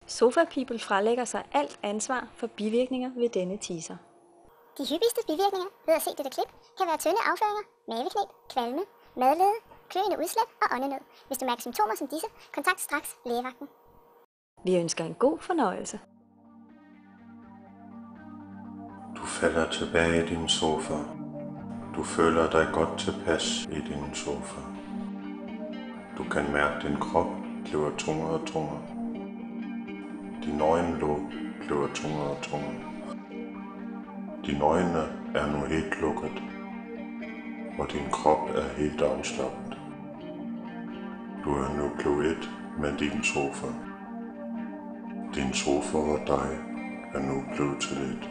Sofa People fralægger sig alt ansvar for bivirkninger ved denne teaser. De hyppigste bivirkninger ved at se dette klip kan være tynde afføringer, mavekneb, kvalme, madlede, kløende udslæt og åndenød. Hvis du mærker symptomer som disse, kontakt straks lægevagten. Vi ønsker en god fornøjelse. Du falder tilbage i din sofa. Du føler dig godt tilpas i din sofa. Du kan mærke, at din krop bliver tungere og tungere. Din øjenlåg bliver tungere og tungere. Dine øjne er nu helt lukket, og din krop er helt afslappet. Du er nu blevet et med din sofa. Din sofa og dig er nu blevet til et.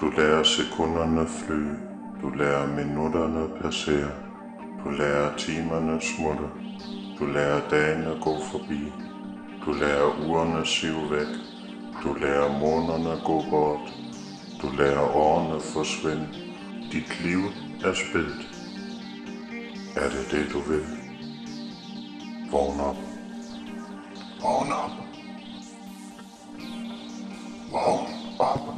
Du lærer sekunderne flyve, du lærer minutterne passere, du lærer timerne smutte, du lærer dagene gå forbi, du lærer ugerne sive væk, du lærer månederne gå bort, du lærer årene forsvinde. Dit liv er spildt. Er det det du vil? Vågn op. Vågn op. Vågn op.